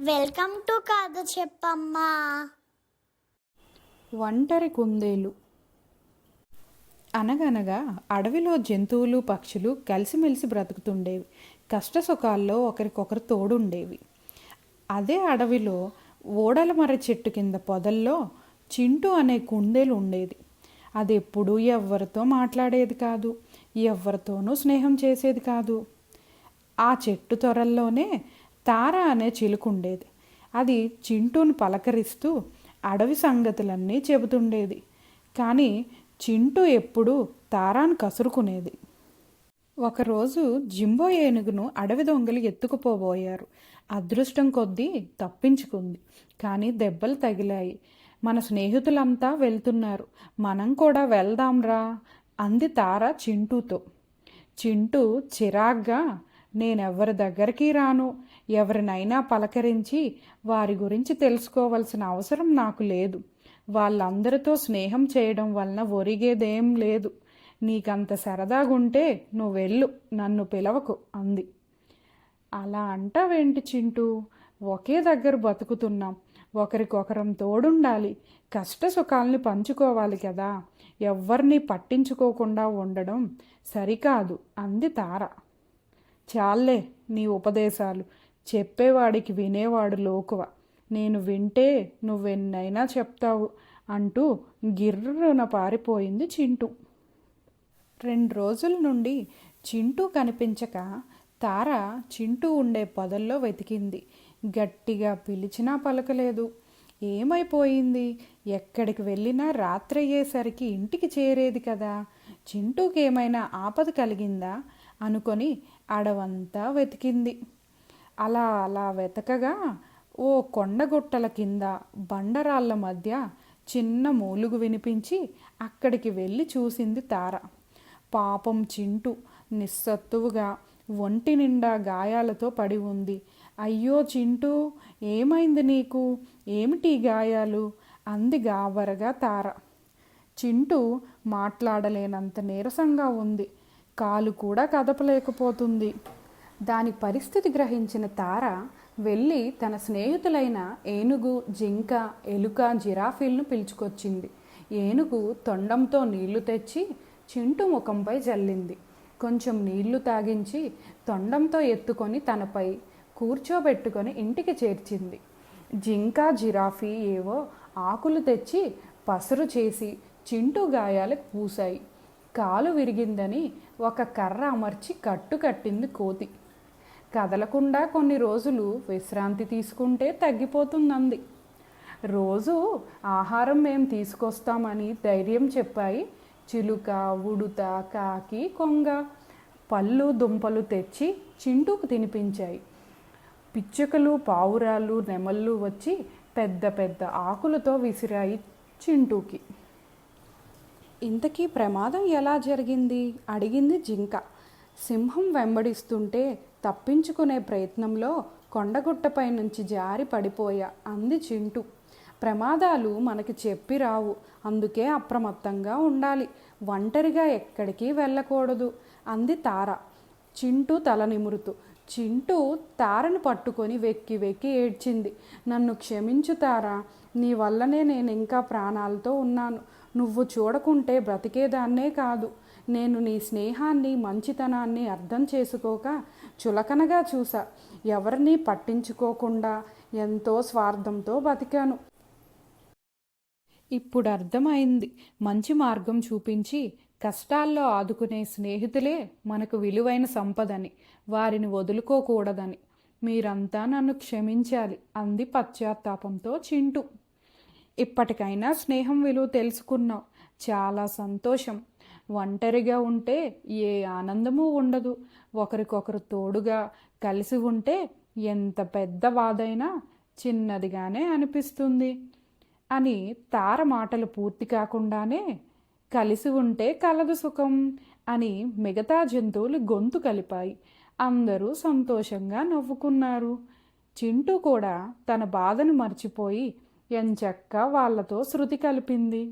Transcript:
Welcome to కథ చెప్పమ్మా. ఒంటరి కుందేలు. అనగనగా అడవిలో జంతువులు పక్షులు కలిసిమెలిసి బ్రతుకుతుండేవి. కష్టసుఖాల్లో ఒకరికొకరు తోడుండేవి. అదే అడవిలో ఓడల మర్రి చెట్టు కింద పొదల్లో చింటూ అనే కుందేలు ఉండేది. అది ఎప్పుడూ ఎవ్వరితో మాట్లాడేది కాదు, ఎవ్వరితోనూ స్నేహం చేసేది కాదు. ఆ చెట్టు త్వరల్లోనే తార అనే చిలుకుండేది. అది చింటూను పలకరిస్తూ అడవి సంగతులన్నీ చెబుతుండేది. కానీ చింటూ ఎప్పుడూ తారాను కసురుకునేది. ఒకరోజు జింబో ఏనుగును అడవి దొంగలు ఎత్తుకుపోబోయారు. అదృష్టం కొద్దీ తప్పించుకుంది. కానీ దెబ్బలు తగిలాయి. మన స్నేహితులంతా వెళ్తున్నారు, మనం కూడా వెళ్దాంరా అంది తార చింటూతో. చింటూ చిరాగ్గా, నేనెవరి దగ్గరికి రాను, ఎవరినైనా పలకరించి వారి గురించి తెలుసుకోవాల్సిన అవసరం నాకు లేదు. వాళ్ళందరితో స్నేహం చేయడం వలన ఒరిగేదేం లేదు. నీకంత సరదాగుంటే నువ్వెళ్ళు, నన్ను పిలవకు అంది. అలా అంటావేంటి చింటూ? ఒకే దగ్గర బతుకుతున్నాం, ఒకరికొకరం తోడుండాలి, కష్ట సుఖాల్ని పంచుకోవాలి కదా. ఎవ్వరినీ పట్టించుకోకుండా ఉండడం సరికాదు అంది తార. చాలే నీ ఉపదేశాలు, చెప్పేవాడికి వినేవాడు లోకువ. నేను వింటే నువ్వెన్నైనా చెప్తావు అంటూ గిర్రున పారిపోయింది చింటూ. 2 రోజుల నుండి చింటూ కనిపించక తార చింటూ ఉండే పొదల్లో వెతికింది. గట్టిగా పిలిచినా పలకలేదు. ఏమైపోయింది? ఎక్కడికి వెళ్ళినా రాత్రయ్యేసరికి ఇంటికి చేరేది కదా. చింటూకి ఏమైనా ఆపద కలిగిందా అనుకొని అడవంతా వెతికింది. అలా అలా వెతకగా ఓ కొండగుట్టల కింద బండరాళ్ళ మధ్య చిన్న మూలుగు వినిపించి అక్కడికి వెళ్ళి చూసింది తార. పాపం చింటూ నిస్సత్తువుగా ఒంటి నిండా గాయాలతో పడి ఉంది. అయ్యో చింటూ, ఏమైంది నీకు? ఏమిటి గాయాలు అంది గాబరగా తార. చింటూ మాట్లాడలేనంత నీరసంగా ఉంది. కాలు కూడా కదపలేకపోతుంది. దాని పరిస్థితి గ్రహించిన తార వెళ్ళి తన స్నేహితులైన ఏనుగు, జింక, ఎలుక, జిరాఫీలను పిలుచుకొచ్చింది. ఏనుగు తొండంతో నీళ్లు తెచ్చి చింటూ ముఖంపై జల్లింది. కొంచెం నీళ్లు తాగించి తొండంతో ఎత్తుకొని తనపై కూర్చోబెట్టుకొని ఇంటికి చేర్చింది. జింక, జిరాఫీ ఏవో ఆకులు తెచ్చి పసరు చేసి చింటూ గాయాలకు పూసాయి. కాలు విరిగిందని ఒక కర్ర అమర్చి కట్టింది కోతి. కదలకుండా కొన్ని రోజులు విశ్రాంతి తీసుకుంటే తగ్గిపోతుందంది. రోజు ఆహారం మేం తీసుకొస్తామని ధైర్యం చెప్పాయి చిలుక, ఉడుత, కాకి, కొంగ. పళ్ళు దుంపలు తెచ్చి చింటూకు తినిపించాయి. పిచ్చుకలు, పావురాలు, నెమళ్ళు వచ్చి పెద్ద పెద్ద ఆకులతో విసిరాయి చింటూకి. ఇంతకీ ప్రమాదం ఎలా జరిగింది అడిగింది జింక. సింహం వెంబడిస్తుంటే తప్పించుకునే ప్రయత్నంలో కొండగుట్టపై నుంచి జారి పడిపోయా అంది చింటూ. ప్రమాదాలు మనకి చెప్పి రావు, అందుకే అప్రమత్తంగా ఉండాలి, ఒంటరిగా ఎక్కడికి వెళ్ళకూడదు అంది తార. చింటూ తల నిమురుతూ. చింటూ తారను పట్టుకొని వెక్కి వెక్కి ఏడ్చింది. నన్ను క్షమించు తారా, నీ వల్లనే నేను ఇంకా ప్రాణాలతో ఉన్నాను. నువ్వు చూడకుంటే బ్రతికేదాన్నే కాదు. నేను నీ స్నేహాన్ని, మంచితనాన్ని అర్థం చేసుకోక చులకనగా చూసా. ఎవరినీ పట్టించుకోకుండా ఎంతో స్వార్థంతో బతికాను. ఇప్పుడు అర్థమైంది. మంచి మార్గం చూపించి కష్టాల్లో ఆదుకునే స్నేహితులే మనకు విలువైన సంపదని, వారిని వదులుకోకూడదని. మీరంతా నన్ను క్షమించాలి అంది పశ్చాత్తాపంతో చింటూ. ఇప్పటికైనా స్నేహం విలువ తెలుసుకున్నావు, చాలా సంతోషం. ఒంటరిగా ఉంటే ఏ ఆనందమూ ఉండదు. ఒకరికొకరు తోడుగా కలిసి ఉంటే ఎంత పెద్ద బాధైనా చిన్నదిగానే అనిపిస్తుంది అని తార మాటలు పూర్తి కాకుండానే కలిసి ఉంటే కలదు సుఖం అని మిగతా జంతువులు గొంతు కలిపాయి. అందరూ సంతోషంగా నవ్వుకున్నారు. చింటూ కూడా తన బాధను మర్చిపోయి ఎంచక్కా వాళ్లతో శృతి కలిపింది.